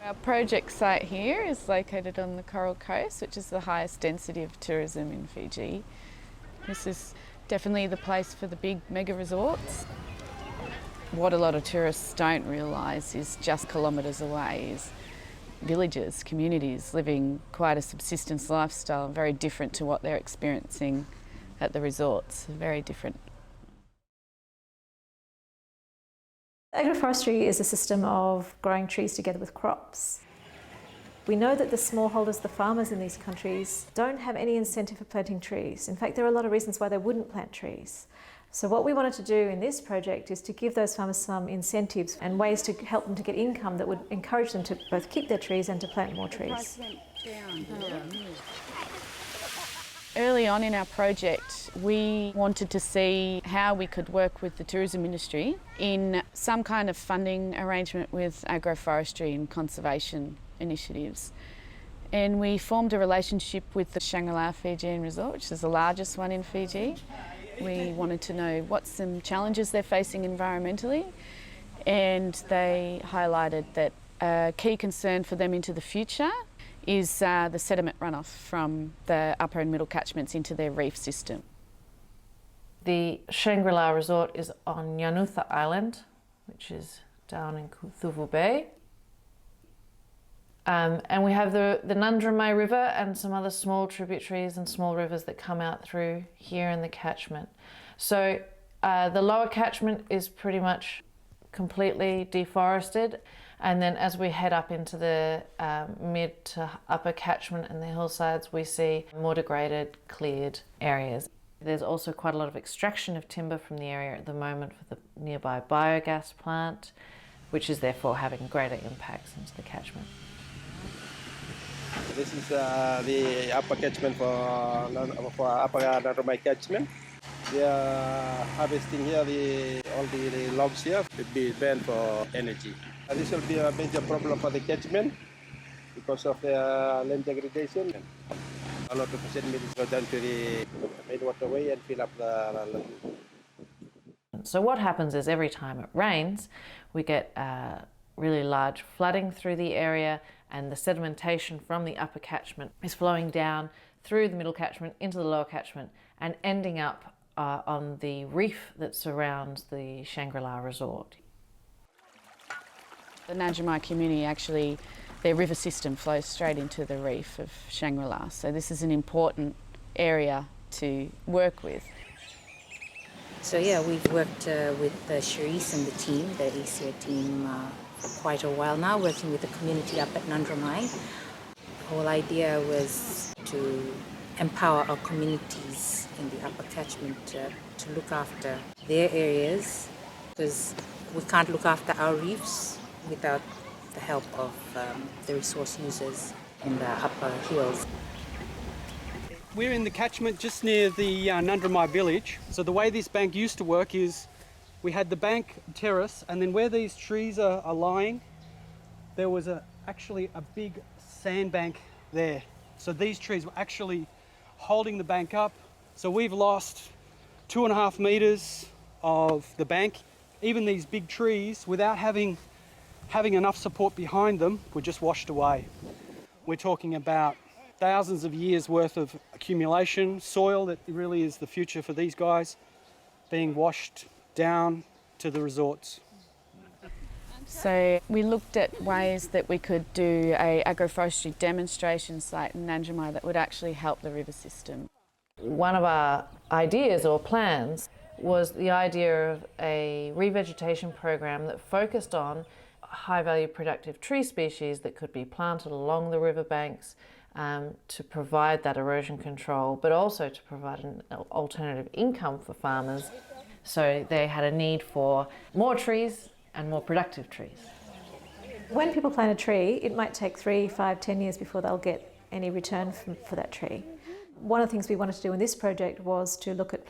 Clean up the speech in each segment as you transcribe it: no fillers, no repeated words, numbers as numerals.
Our project site here is located on the Coral Coast, which is the highest density of tourism in Fiji. This is definitely the place for the big mega resorts. What a lot of tourists don't realise is just kilometres away is villages, communities living quite a subsistence lifestyle, very different to what they're experiencing at the resorts, very different. Agroforestry is a system of growing trees together with crops. We know that the smallholders, the farmers in these countries, don't have any incentive for planting trees. In fact, there are a lot of reasons why they wouldn't plant trees. So what we wanted to do in this project is to give those farmers some incentives and ways to help them to get income that would encourage them to both keep their trees and to plant more trees. Early on in our project, we wanted to see how we could work with the tourism industry in some kind of funding arrangement with agroforestry and conservation initiatives. And we formed a relationship with the Shangri-La Fijian Resort, which is the largest one in Fiji. We wanted to know what some challenges they're facing environmentally, and they highlighted that a key concern for them into the future is the sediment runoff from the upper and middle catchments into their reef system. The Shangri-La Resort is on Yanutha Island, which is down in Kuthuvu Bay. And we have the Nundramai River and some other small tributaries and small rivers that come out through here in the catchment. So the lower catchment is pretty much completely deforested. And then as we head up into the mid to upper catchment and the hillsides, we see more degraded, cleared areas. There's also quite a lot of extraction of timber from the area at the moment for the nearby biogas plant, which is therefore having greater impacts into the catchment. This is the upper catchment for upper Nundramai catchment. They are harvesting here all the logs here will be burned for energy. This will be a major problem for the catchment because of the land degradation. A lot of sediments go down to the main waterway and fill up the lagoon. So what happens is every time it rains, we get really large flooding through the area, and the sedimentation from the upper catchment is flowing down through the middle catchment into the lower catchment and ending up on the reef that surrounds the Shangri-La Resort. The Nundramai community actually, their river system flows straight into the reef of Shangri-La, so this is an important area to work with. So yeah, we've worked with Cherise and the team, the ACO team, for quite a while now, working with the community up at Nundramai. The whole idea was to empower our communities in the upper catchment to look after their areas, because we can't look after our reefs without the help of the resource users in the upper hills. We're in the catchment just near the Nundramai village. So the way this bank used to work is we had the bank terrace, and then where these trees are lying, there was actually a big sandbank there. So these trees were actually holding the bank up. So we've lost 2.5 metres of the bank. Even these big trees, without having enough support behind them, were just washed away. We're talking about thousands of years worth of accumulation, soil that really is the future for these guys, being washed down to the resorts. So we looked at ways that we could do a agroforestry demonstration site in Nundramai that would actually help the river system. One of our ideas or plans was the idea of a revegetation program that focused on high-value productive tree species that could be planted along the riverbanks to provide that erosion control, but also to provide an alternative income for farmers. So they had a need for more trees and more productive trees. When people plant a tree, it might take 3, 5, 10 years before they'll get any return for that tree. One of the things we wanted to do in this project was to look at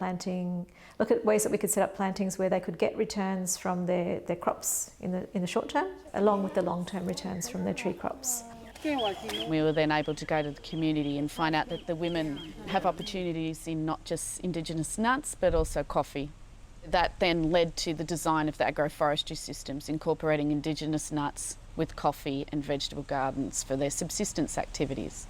ways that we could set up plantings where they could get returns from their crops in the short term, along with the long-term returns from their tree crops. We were then able to go to the community and find out that the women have opportunities in not just Indigenous nuts, but also coffee. That then led to the design of the agroforestry systems, incorporating Indigenous nuts with coffee and vegetable gardens for their subsistence activities.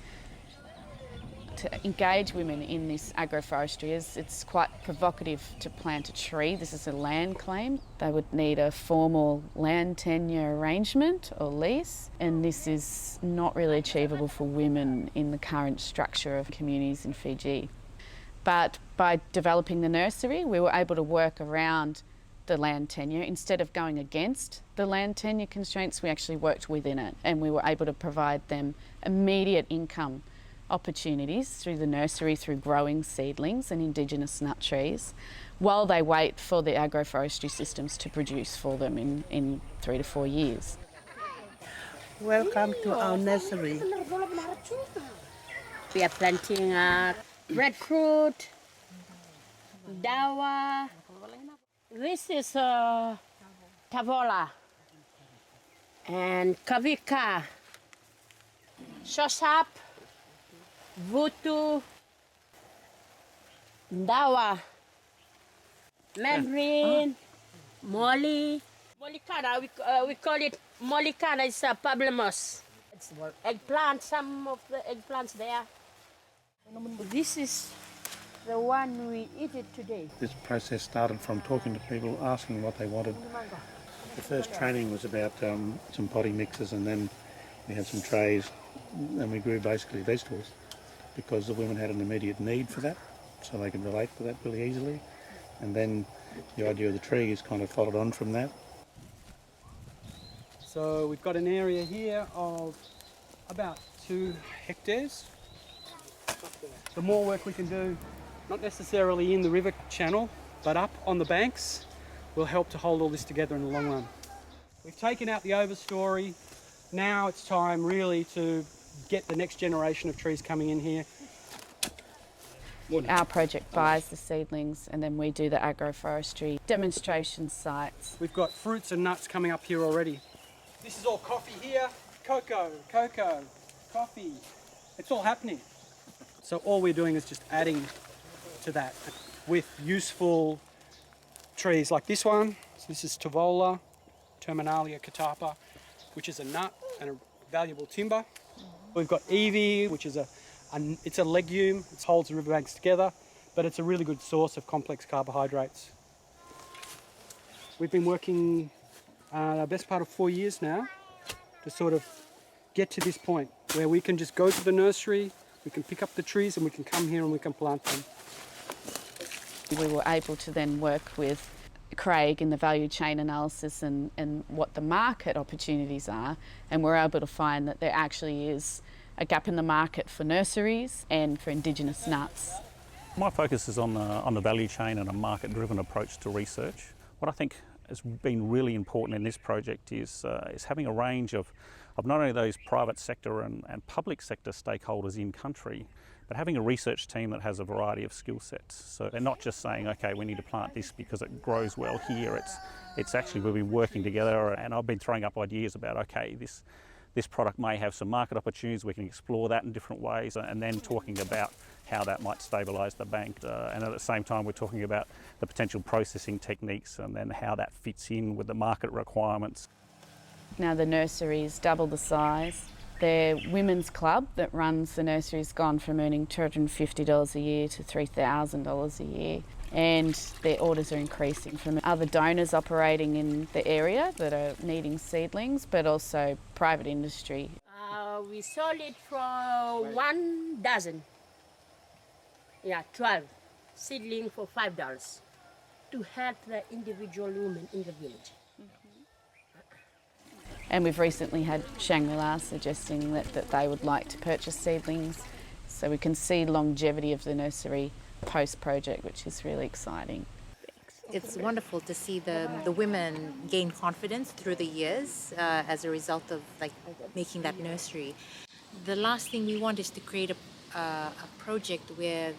To engage women in this agroforestry it's quite provocative to plant a tree. This is a land claim. They would need a formal land tenure arrangement or lease, and this is not really achievable for women in the current structure of communities in Fiji. But by developing the nursery, we were able to work around the land tenure. Instead of going against the land tenure constraints, we actually worked within it, and we were able to provide them immediate income opportunities through the nursery, through growing seedlings and indigenous nut trees, while they wait for the agroforestry systems to produce for them in 3 to 4 years. Welcome to our nursery. We are planting breadfruit, dawa. This is tavola and kavika, shosap, vutu, dawa, mandarin, molly. Molicana, we call it molicana, it's a pablemos. It's eggplant, some of the eggplants there. This is the one we eat it today. This process started from talking to people, asking what they wanted. The first training was about some potty mixes, and then we had some trays, and we grew basically vegetables because the women had an immediate need for that, so they could relate to that really easily. And then the idea of the tree is kind of followed on from that. So we've got an area here of about 2 hectares. The more work we can do, not necessarily in the river channel, but up on the banks, will help to hold all this together in the long run. We've taken out the overstory. Now it's time really to get the next generation of trees coming in here. Our project buys the seedlings, and then we do the agroforestry demonstration sites. We've got fruits and nuts coming up here already. This is all coffee here, cocoa, coffee. It's all happening. So all we're doing is just adding to that with useful trees like this one. So this is Tavola, Terminalia catapa, which is a nut and a valuable timber. We've got Evie, which is it's a legume. It holds the riverbanks together, but it's a really good source of complex carbohydrates. We've been working the best part of 4 years now to sort of get to this point where we can just go to the nursery, we can pick up the trees and we can come here and we can plant them. We were able to then work with Craig in the value chain analysis and what the market opportunities are, and we're able to find that there actually is a gap in the market for nurseries and for indigenous nuts. My focus is on the value chain and a market-driven approach to research. What I think has been really important in this project is having a range of not only those private sector and public sector stakeholders in country, but having a research team that has a variety of skill sets. So they're not just saying, okay, we need to plant this because it grows well here. It's actually, we've been working together, and I've been throwing up ideas about, okay, this product may have some market opportunities, we can explore that in different ways, and then talking about how that might stabilise the bank. And at the same time, we're talking about the potential processing techniques and then how that fits in with the market requirements. Now the nursery's double the size. Their women's club that runs the nursery's gone from earning $250 a year to $3,000 a year, and their orders are increasing from other donors operating in the area that are needing seedlings, but also private industry. We sold it for 1 dozen. 12 seedling for $5 to help the individual women in the village. And we've recently had Shangri-La suggesting that they would like to purchase seedlings, so we can see longevity of the nursery post-project, which is really exciting. It's wonderful to see the women gain confidence through the years as a result of making that nursery. The last thing we want is to create a project where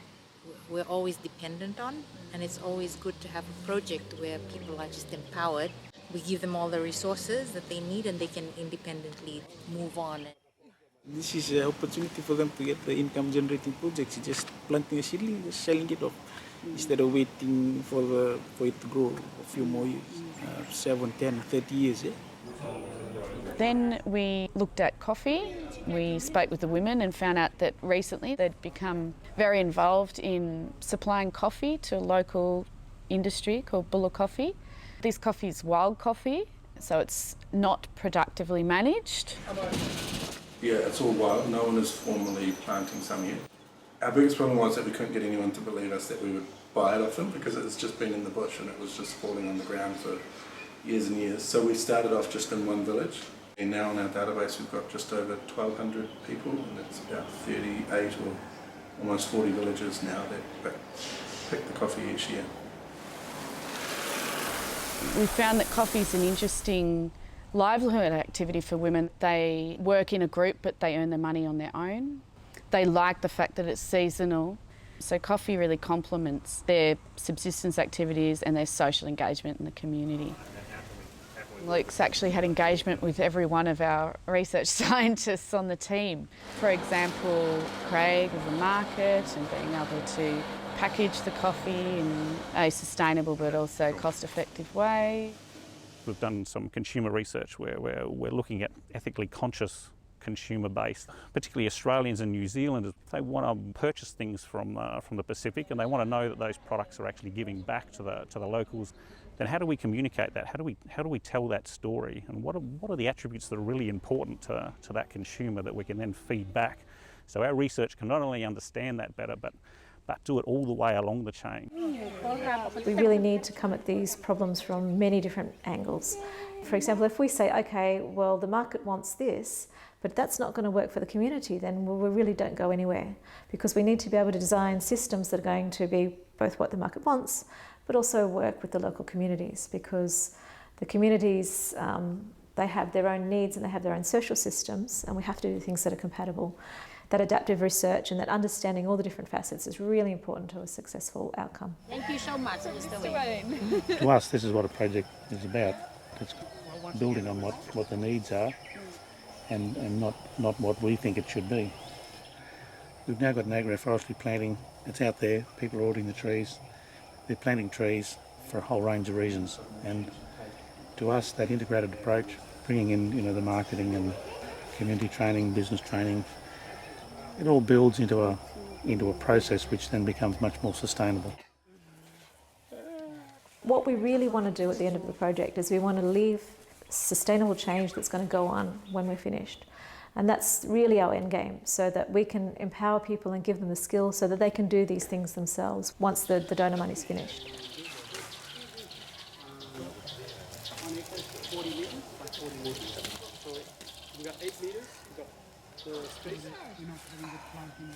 we're always dependent on, and it's always good to have a project where people are just empowered. We give them all the resources that they need and they can independently move on. This is an opportunity for them to get the income generating projects, just planting a seedling, just selling it off, instead of waiting for it to grow a few more years, 7, 10, 30 years. Then we looked at coffee. We spoke with the women and found out that recently they'd become very involved in supplying coffee to a local industry called Bulla Coffee. This coffee is wild coffee, so it's not productively managed. Yeah, it's all wild. No one is formally planting some yet. Our biggest problem was that we couldn't get anyone to believe us that we would buy it off them because it's just been in the bush and it was just falling on the ground for years and years. So we started off just in one village. And now in our database we've got just over 1,200 people and it's about 38 or almost 40 villages now that pick the coffee each year. We found that coffee is an interesting livelihood activity for women. They work in a group but they earn their money on their own. They like the fact that it's seasonal. So coffee really complements their subsistence activities and their social engagement in the community. Luke's actually had engagement with every one of our research scientists on the team. For example, Craig of the market and being able to package the coffee in a sustainable but also cost-effective way. We've done some consumer research where we're looking at ethically conscious consumer base, particularly Australians and New Zealanders. They want to purchase things from the Pacific and they want to know that those products are actually giving back to the locals. Then how do we communicate that? How do we tell that story? And what are the attributes that are really important to that consumer that we can then feed back? So our research can not only understand that better, but do it all the way along the chain. We really need to come at these problems from many different angles. For example, if we say, okay, well, the market wants this, but that's not going to work for the community, then we really don't go anywhere, because we need to be able to design systems that are going to be both what the market wants, but also work with the local communities, because the communities, they have their own needs and they have their own social systems, and we have to do things that are compatible. That adaptive research and that understanding all the different facets is really important to a successful outcome. Thank you so much, Mr. Wayne. To us, this is what a project is about. It's building on what the needs are and not what we think it should be. We've now got an agroforestry planting. It's out there. People are ordering the trees. They're planting trees for a whole range of reasons. And to us, that integrated approach, bringing in the marketing and community training, business training, it all builds into a process which then becomes much more sustainable. What we really want to do at the end of the project is we want to leave sustainable change that's going to go on when we're finished. And that's really our end game, so that we can empower people and give them the skills so that they can do these things themselves once the donor money's finished. We've got 8 metres, we've got the space. We're not having the planting